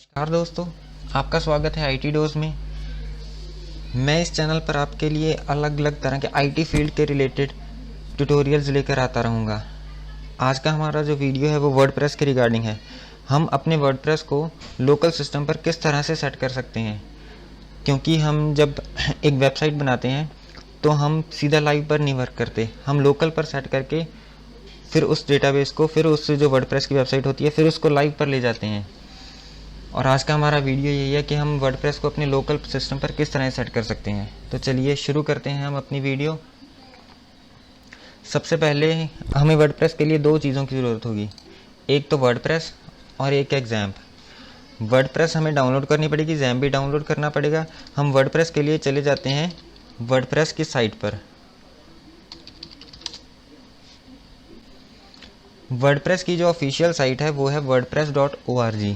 नमस्कार दोस्तों, आपका स्वागत है आईटी डोज में। मैं इस चैनल पर आपके लिए अलग अलग तरह के आईटी फील्ड के रिलेटेड ट्यूटोरियल्स लेकर आता रहूँगा। आज का हमारा जो वीडियो है वो वर्डप्रेस के रिगार्डिंग है। हम अपने वर्डप्रेस को लोकल सिस्टम पर किस तरह से सेट कर सकते हैं, क्योंकि हम जब एक वेबसाइट बनाते हैं तो हम सीधा लाइव पर नहीं वर्क करते, हम लोकल पर सेट करके फिर उस डेटाबेस को, फिर उस जो वर्डप्रेस की वेबसाइट होती है, फिर उसको लाइव पर ले जाते हैं। और आज का हमारा वीडियो यही है कि हम वर्डप्रेस को अपने लोकल सिस्टम पर किस तरह सेट कर सकते हैं। तो चलिए शुरू करते हैं हम अपनी वीडियो। सबसे पहले हमें वर्डप्रेस के लिए दो चीज़ों की ज़रूरत होगी, एक तो वर्डप्रेस और एक एग्जैम्प। वर्डप्रेस हमें डाउनलोड करनी पड़ेगी, जैम्प भी डाउनलोड करना पड़ेगा। हम वर्डप्रेस के लिए चले जाते हैं वर्डप्रेस की साइट पर। वर्डप्रेस की जो ऑफिशियल साइट है वो है wordpress.org,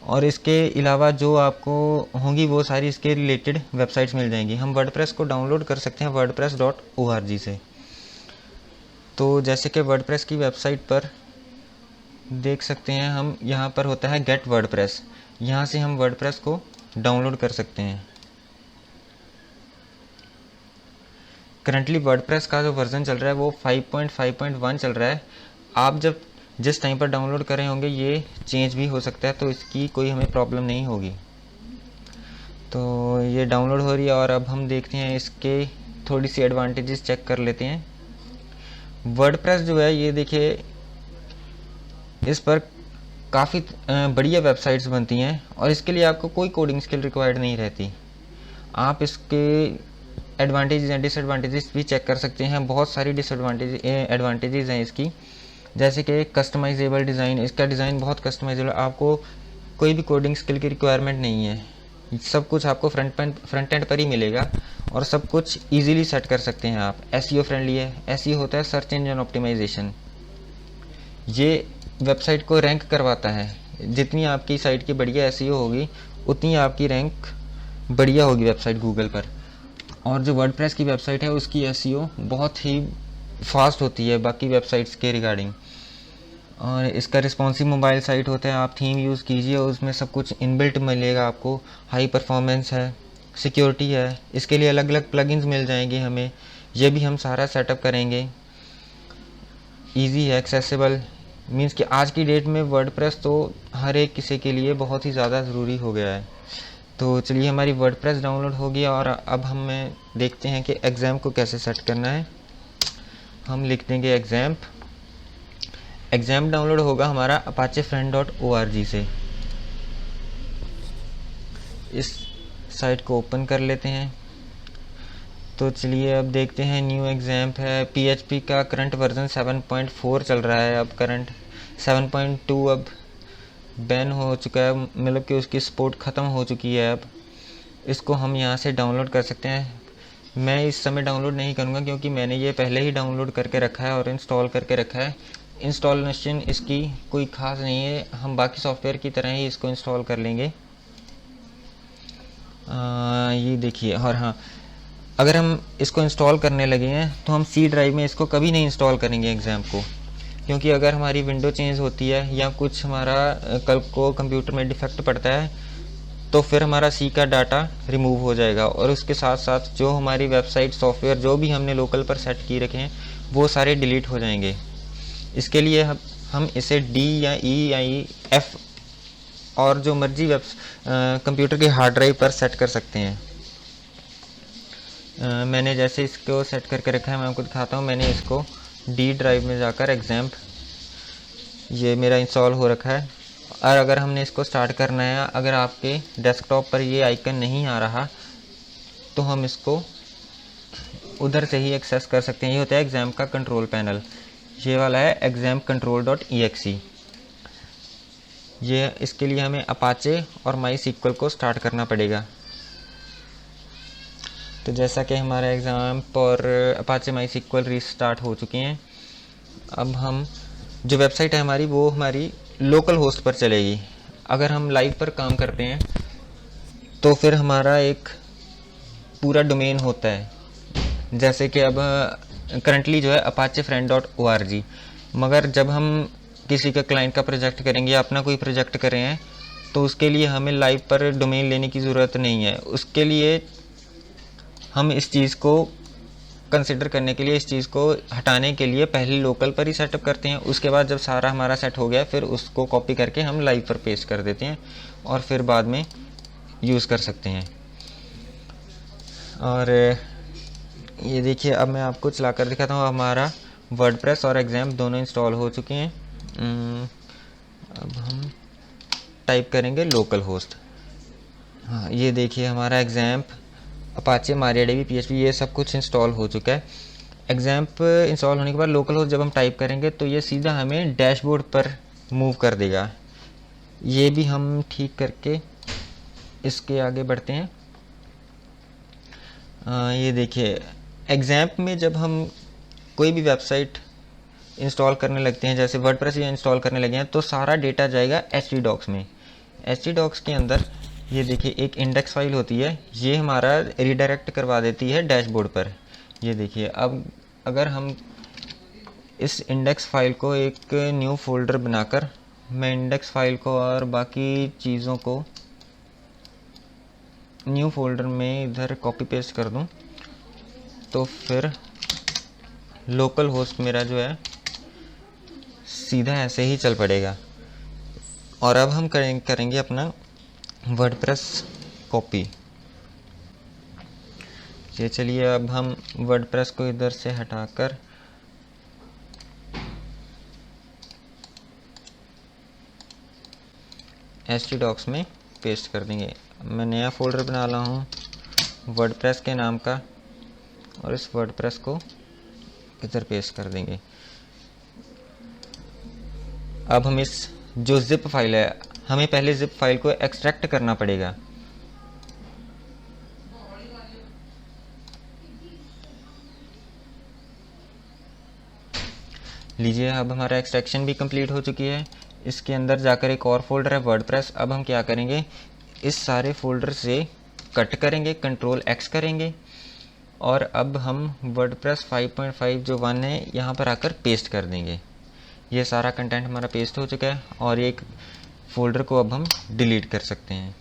और इसके अलावा जो आपको होंगी वो सारी इसके रिलेटेड वेबसाइट्स मिल जाएंगी। हम वर्डप्रेस को डाउनलोड कर सकते हैं wordpress.org से। तो जैसे कि वर्डप्रेस की वेबसाइट पर देख सकते हैं, हम यहाँ पर होता है गेट वर्डप्रेस, यहाँ से हम वर्डप्रेस को डाउनलोड कर सकते हैं। करंटली वर्डप्रेस का जो वर्जन चल रहा है वो 5.5.1 चल रहा है। आप जब जिस टाइम पर डाउनलोड कर रहे होंगे ये चेंज भी हो सकता है, तो इसकी कोई हमें प्रॉब्लम नहीं होगी। तो ये डाउनलोड हो रही है और अब हम देखते हैं इसके थोड़ी सी एडवांटेजेस चेक कर लेते हैं। वर्डप्रेस जो है ये देखिए, इस पर काफ़ी बढ़िया वेबसाइट्स बनती हैं और इसके लिए आपको कोई कोडिंग स्किल रिक्वायर्ड नहीं रहती। आप इसके एडवांटेजेस एंड डिसएडवांटेजेस भी चेक कर सकते हैं। बहुत सारी एडवांटेजेस हैं इसकी, जैसे कि कस्टमाइजेबल डिज़ाइन। इसका डिज़ाइन बहुत कस्टमाइजेबल, आपको कोई भी कोडिंग स्किल की रिक्वायरमेंट नहीं है। सब कुछ आपको फ्रंट एंड पर ही मिलेगा और सब कुछ इजीली सेट कर सकते हैं आप। एसईओ फ्रेंडली है। एसईओ होता है सर्च इंजन ऑप्टिमाइजेशन। ये वेबसाइट को रैंक करवाता है। जितनी आपकी साइट की बढ़िया एसईओ होगी उतनी आपकी रैंक बढ़िया होगी वेबसाइट गूगल पर। और जो वर्डप्रेस की वेबसाइट है उसकी एसईओ बहुत ही फास्ट होती है बाकी वेबसाइट्स के रिगार्डिंग। और इसका रिस्पॉन्सिव मोबाइल साइट होता है। आप थीम यूज़ कीजिए, उसमें सब कुछ इनबिल्ट मिलेगा आपको। हाई परफॉर्मेंस है, सिक्योरिटी है, इसके लिए अलग अलग प्लगइन्स मिल जाएंगे हमें, ये भी हम सारा सेटअप करेंगे। इजी है, एक्सेसिबल, मीन्स कि आज की डेट में वर्डप्रेस तो हर एक किसी के लिए बहुत ही ज़्यादा ज़रूरी हो गया है। तो चलिए, हमारी वर्डप्रेस डाउनलोड हो गया और अब हमें देखते हैं कि एग्ज़ाम को कैसे सेट करना है। हम लिख देंगे एग्ज़ाम डाउनलोड होगा हमारा apachefriend.org से। इस साइट को ओपन कर लेते हैं। तो चलिए अब देखते हैं, न्यू एग्ज़ाम है। PHP का करंट वर्जन 7.4 चल रहा है। अब करंट 7.2 अब बैन हो चुका है, मतलब कि उसकी सपोर्ट ख़त्म हो चुकी है। अब इसको हम यहाँ से डाउनलोड कर सकते हैं। मैं इस समय डाउनलोड नहीं करूँगा क्योंकि मैंने ये पहले ही डाउनलोड करके रखा है और इंस्टॉल करके रखा है। इंस्टॉलेशन इसकी कोई ख़ास नहीं है, हम बाकी सॉफ्टवेयर की तरह ही इसको इंस्टॉल कर लेंगे। ये देखिए। और हाँ, अगर हम इसको इंस्टॉल करने लगे हैं तो हम सी ड्राइव में इसको कभी नहीं इंस्टॉल करेंगे एग्ज़ाम को, क्योंकि अगर हमारी विंडो चेंज होती है या कुछ हमारा कल को कंप्यूटर में डिफेक्ट पड़ता है तो फिर हमारा सी का डाटा रिमूव हो जाएगा और उसके साथ साथ जो हमारी वेबसाइट सॉफ्टवेयर जो भी हमने लोकल पर सेट की रखे हैं वो सारे डिलीट हो जाएंगे। इसके लिए हम इसे डी या ई या एफ और जो मर्जी कंप्यूटर के हार्ड ड्राइव पर सेट कर सकते हैं। मैंने जैसे इसको सेट करके रखा है, मैं आपको दिखाता हूँ। मैंने इसको डी ड्राइव में जाकर एग्ज़ाम, ये मेरा इंस्टॉल हो रखा है। और अगर हमने इसको स्टार्ट करना है, अगर आपके डेस्कटॉप पर ये आइकन नहीं आ रहा तो हम इसको उधर से ही एक्सेस कर सकते हैं। ये होता है एग्ज़ाम का कंट्रोल पैनल। ये वाला है examcontrol.exe। ये इसके लिए हमें अपाचे और MySQL को स्टार्ट करना पड़ेगा। तो जैसा कि हमारा एग्ज़ाम और अपाचे MySQL रीस्टार्ट हो चुके हैं, अब हम जो वेबसाइट है हमारी वो हमारी लोकल होस्ट पर चलेगी। अगर हम लाइव पर काम करते हैं तो फिर हमारा एक पूरा डोमेन होता है, जैसे कि अब करंटली जो है apachefriend.org। मगर जब हम किसी का क्लाइंट का प्रोजेक्ट करेंगे या अपना कोई प्रोजेक्ट कर रहे हैं तो उसके लिए हमें लाइव पर डोमेन लेने की ज़रूरत नहीं है। उसके लिए हम इस चीज़ को कंसिडर करने के लिए, इस चीज़ को हटाने के लिए पहले लोकल पर ही सेटअप करते हैं। उसके बाद जब सारा हमारा सेट हो गया फिर उसको कॉपी करके हम लाइव पर पेस्ट कर देते हैं और फिर बाद में यूज़ कर सकते हैं। और ये देखिए, अब मैं आपको चला कर दिखाता हूँ। हमारा वर्डप्रेस और एग्जाम्प दोनों इंस्टॉल हो चुके हैं। अब हम टाइप करेंगे लोकल होस्ट। हाँ, ये देखिए हमारा एग्जाम्प, अपाचे, MariaDB, PHP ये सब कुछ इंस्टॉल हो चुका है। एग्जाम्प इंस्टॉल होने के बाद लोकल होस्ट जब हम टाइप करेंगे तो ये सीधा हमें डैशबोर्ड पर मूव कर देगा। ये भी हम ठीक करके इसके आगे बढ़ते हैं। ये देखिए, एग्जाम्प में जब हम कोई भी वेबसाइट इंस्टॉल करने लगते हैं, जैसे वर्डप्रेस या इंस्टॉल करने लगे हैं, तो सारा डेटा जाएगा htdocs में। htdocs के अंदर ये देखिए एक इंडेक्स फाइल होती है, ये हमारा रिडायरेक्ट करवा देती है डैशबोर्ड पर। ये देखिए, अब अगर हम इस इंडेक्स फाइल को एक न्यू फोल्डर बनाकर, मैं इंडेक्स फाइल को और बाकी चीज़ों को न्यू फोल्डर में इधर कॉपी पेस्ट कर दूं, तो फिर लोकल होस्ट मेरा जो है सीधा ऐसे ही चल पड़ेगा। और अब हम करेंगे अपना वर्डप्रेस कॉपी। ये चलिए, अब हम वर्डप्रेस को इधर से हटाकर htdocs में पेस्ट कर देंगे। मैं नया फोल्डर बना रहा हूँ वर्डप्रेस के नाम का और इस वर्डप्रेस को इधर पेस्ट कर देंगे। अब हम इस जो जिप फाइल है, हमें पहले जिप फाइल को एक्सट्रैक्ट करना पड़ेगा। लीजिए, अब हमारा एक्सट्रैक्शन भी कंप्लीट हो चुकी है। इसके अंदर जाकर एक और फोल्डर है वर्डप्रेस। अब हम क्या करेंगे, इस सारे फोल्डर से कट करेंगे, Ctrl+X करेंगे और अब हम वर्डप्रेस 5.5 जो 1 है यहाँ पर आकर पेस्ट कर देंगे। ये सारा कंटेंट हमारा पेस्ट हो चुका है और एक फ़ोल्डर को अब हम डिलीट कर सकते हैं।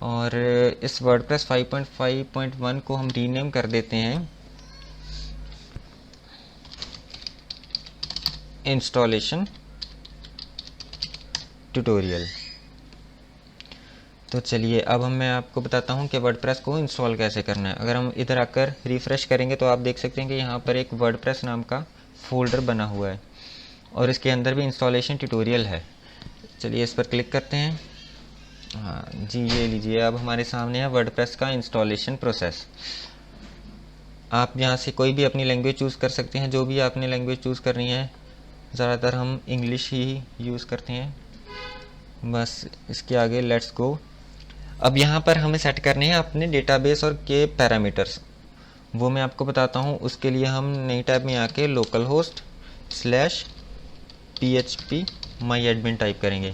और इस वर्डप्रेस 5.5.1 को हम रीनेम कर देते हैं इंस्टॉलेशन ट्यूटोरियल। तो चलिए, अब मैं आपको बताता हूँ कि वर्डप्रेस को इंस्टॉल कैसे करना है। अगर हम इधर आकर रिफ़्रेश करेंगे तो आप देख सकते हैं कि यहाँ पर एक वर्डप्रेस नाम का फ़ोल्डर बना हुआ है और इसके अंदर भी इंस्टॉलेशन ट्यूटोरियल है। चलिए इस पर क्लिक करते हैं। हाँ जी, ये लीजिए, अब हमारे सामने है वर्डप्रेस का इंस्टॉलेशन प्रोसेस। आप यहाँ से कोई भी अपनी लैंग्वेज चूज़ कर सकते हैं, जो भी आपने लैंग्वेज चूज़ करनी है। ज़्यादातर हम इंग्लिश ही यूज़ करते हैं। बस इसके आगे लेट्स गो। अब यहाँ पर हमें सेट करने हैं अपने डेटाबेस और के पैरामीटर्स, वो मैं आपको बताता हूँ। उसके लिए हम नई टैब में आके local host /php myadmin type करेंगे।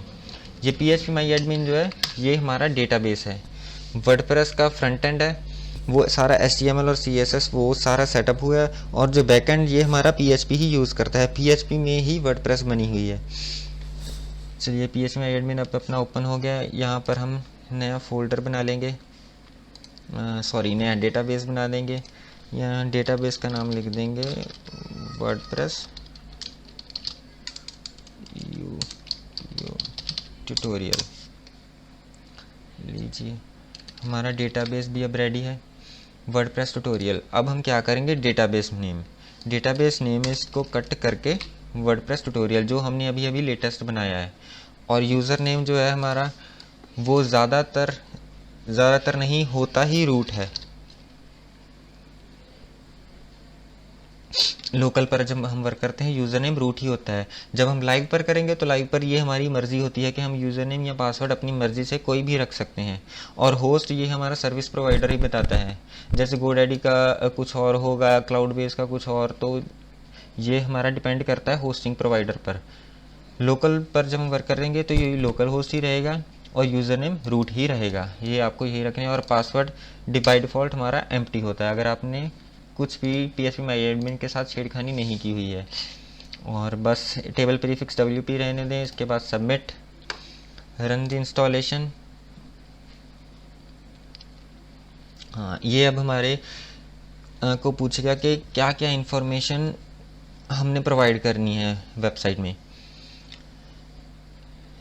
ये php myadmin जो है ये हमारा डेटाबेस है। वर्डप्रेस का फ्रंट एंड है, वो सारा HTML और CSS वो सारा सेटअप हुआ है और जो बैक एंड ये हमारा PHP ही यूज़ करता है। PHP में ही वर्डप्रेस बनी हुई है। चलिए, php myadmin अब अपना ओपन हो गया। यहाँ पर हम नया फोल्डर बना लेंगे, नया डेटाबेस बना देंगे। यहाँ डेटाबेस का नाम लिख देंगे वर्डप्रेस ट्यूटोरियल। लीजिए, हमारा डेटाबेस भी अब रेडी है, वर्डप्रेस ट्यूटोरियल। अब हम क्या करेंगे, डेटाबेस नेम इसको कट करके वर्डप्रेस ट्यूटोरियल जो हमने अभी अभी लेटेस्ट बनाया है। और यूज़र नेम जो है हमारा वो ज़्यादातर नहीं होता ही रूट है। लोकल पर जब हम वर्क करते हैं यूज़र नेम रूट ही होता है। जब हम लाइव पर करेंगे तो लाइव पर ये हमारी मर्ज़ी होती है कि हम यूज़र नेम या पासवर्ड अपनी मर्ज़ी से कोई भी रख सकते हैं। और होस्ट ये हमारा सर्विस प्रोवाइडर ही बताता है। जैसे GoDaddy का कुछ और होगा, क्लाउडबेस का कुछ और, तो ये हमारा डिपेंड करता है होस्टिंग प्रोवाइडर पर। लोकल पर जब हम वर्क करेंगे तो ये लोकल होस्ट ही रहेगा और यूज़र नेम रूट ही रहेगा। ये आपको यही रखना है। और पासवर्ड बाय डिफ़ॉल्ट हमारा एम्प्टी होता है, अगर आपने कुछ भी php myadmin के साथ छेड़खानी नहीं की हुई है। और बस टेबल प्रीफिक्स WP रहने दें। इसके बाद सबमिट। Run the installation. हाँ, ये अब हमारे को पूछेगा कि क्या क्या इंफॉर्मेशन हमने प्रोवाइड करनी है वेबसाइट में।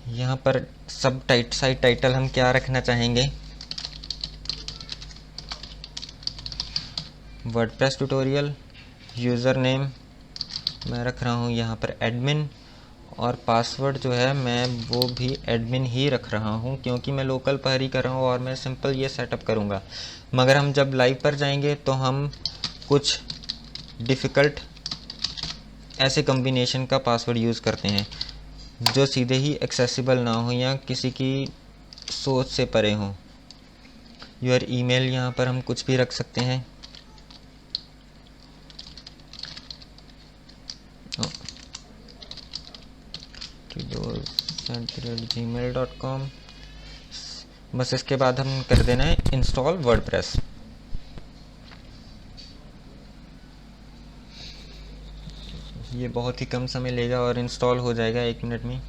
यहाँ पर साइट टाइटल हम क्या रखना चाहेंगे, वर्डप्रेस ट्यूटोरियल। यूज़र नेम मैं रख रहा हूँ यहाँ पर एडमिन, और पासवर्ड जो है मैं वो भी एडमिन ही रख रहा हूँ, क्योंकि मैं लोकल पर ही कर रहा हूँ और मैं सिंपल ये सेटअप करूँगा। मगर हम जब लाइव पर जाएंगे तो हम कुछ डिफ़िकल्ट ऐसे कम्बिनेशन का पासवर्ड यूज़ करते हैं जो सीधे ही एक्सेसिबल ना हो या किसी की सोच से परे हो। योर ईमेल यहाँ पर हम कुछ भी रख सकते हैं। gmail.com। बस इसके बाद हम कर देना है इंस्टॉल वर्डप्रेस। ये बहुत ही कम समय लेगा और इंस्टॉल हो जाएगा 1 मिनट में।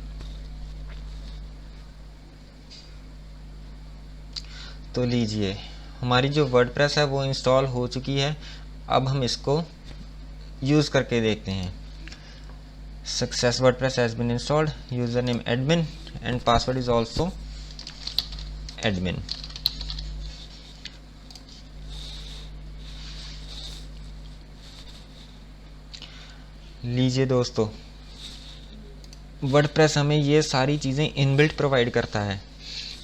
तो लीजिए, हमारी जो वर्डप्रेस है वो इंस्टॉल हो चुकी है। अब हम इसको यूज़ करके देखते हैं। Success WordPress has been installed, user name admin and password is also admin. लीजिए दोस्तों, वर्डप्रेस हमें ये सारी चीज़ें इनबिल्ट प्रोवाइड करता है,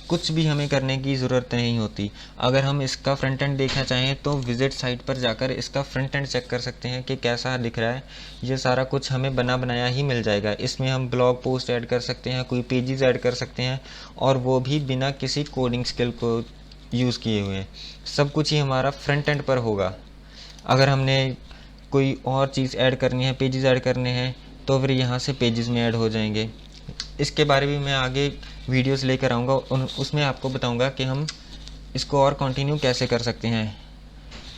कुछ भी हमें करने की ज़रूरत नहीं होती। अगर हम इसका फ्रंट एंड देखना चाहें तो विजिट साइट पर जाकर इसका फ्रंट एंड चेक कर सकते हैं कि कैसा दिख रहा है। ये सारा कुछ हमें बना बनाया ही मिल जाएगा। इसमें हम ब्लॉग पोस्ट ऐड कर सकते हैं, कोई पेजेस ऐड कर सकते हैं, और वो भी बिना किसी कोडिंग स्किल को यूज़ किए हुए। सब कुछ ही हमारा फ्रंट एंड पर होगा। अगर हमने कोई और चीज़ ऐड करनी है, पेजेस ऐड करने हैं, तो फिर यहाँ से पेजेस में ऐड हो जाएंगे। इसके बारे में मैं आगे वीडियोस लेकर आऊँगा, उसमें आपको बताऊँगा कि हम इसको और कंटिन्यू कैसे कर सकते हैं।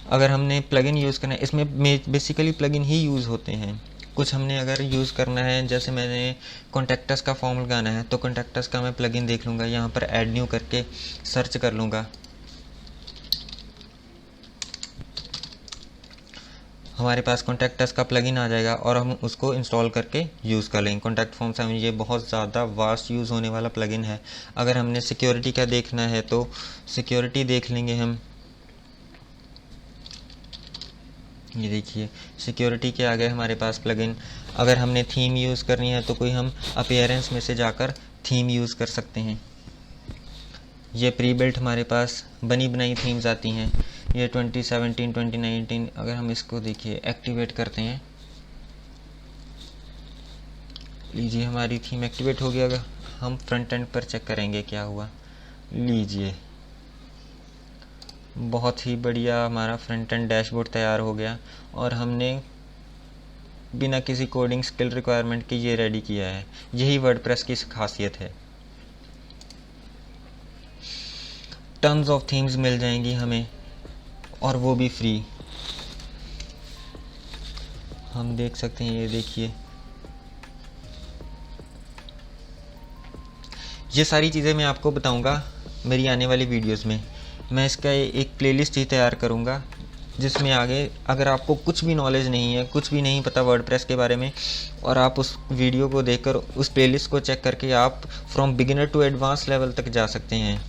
अगर हमने प्लगइन यूज़ करना है, इसमें बेसिकली प्लगइन ही यूज़ होते हैं। कुछ हमने अगर यूज़ करना है, जैसे मैंने कॉन्टैक्टस का फॉर्म लगाना है तो कॉन्टैक्टस का मैं प्लगइन देख लूँगा, यहाँ पर ऐड न्यू करके सर्च कर लूँगा। हमारे पास कॉन्टैक्टस का प्लगइन आ जाएगा और हम उसको इंस्टॉल करके यूज़ कर लेंगे। कॉन्टैक्ट फॉर्म से ये बहुत ज़्यादा वास्ट यूज़ होने वाला प्लगइन है। अगर हमने सिक्योरिटी का देखना है तो सिक्योरिटी देख लेंगे हम। ये देखिए, सिक्योरिटी के आगे हमारे पास प्लगइन। अगर हमने थीम यूज़ करनी है तो कोई हम अपीयरेंस में से जाकर थीम यूज़ कर सकते हैं। ये प्री बिल्ट हमारे पास बनी बनाई थीम्स आती हैं। ये 2017, 2019। अगर हम इसको देखिए एक्टिवेट करते हैं, लीजिए हमारी थीम एक्टिवेट हो गया। हम फ्रंट एंड पर चेक करेंगे क्या हुआ। लीजिए, बहुत ही बढ़िया हमारा फ्रंट एंड डैशबोर्ड तैयार हो गया और हमने बिना किसी कोडिंग स्किल रिक्वायरमेंट के ये रेडी किया है। यही वर्डप्रेस की खासियत है। टन्स ऑफ थीम्स मिल जाएंगी हमें, और वो भी फ्री। हम देख सकते हैं, ये देखिए, ये सारी चीज़ें मैं आपको बताऊंगा मेरी आने वाली वीडियोस में। मैं इसका एक प्लेलिस्ट ही तैयार करूंगा जिसमें आगे अगर आपको कुछ भी नॉलेज नहीं है, कुछ भी नहीं पता वर्डप्रेस के बारे में, और आप उस वीडियो को देखकर उस प्लेलिस्ट को चेक करके आप from beginner to advance level तक जा सकते हैं।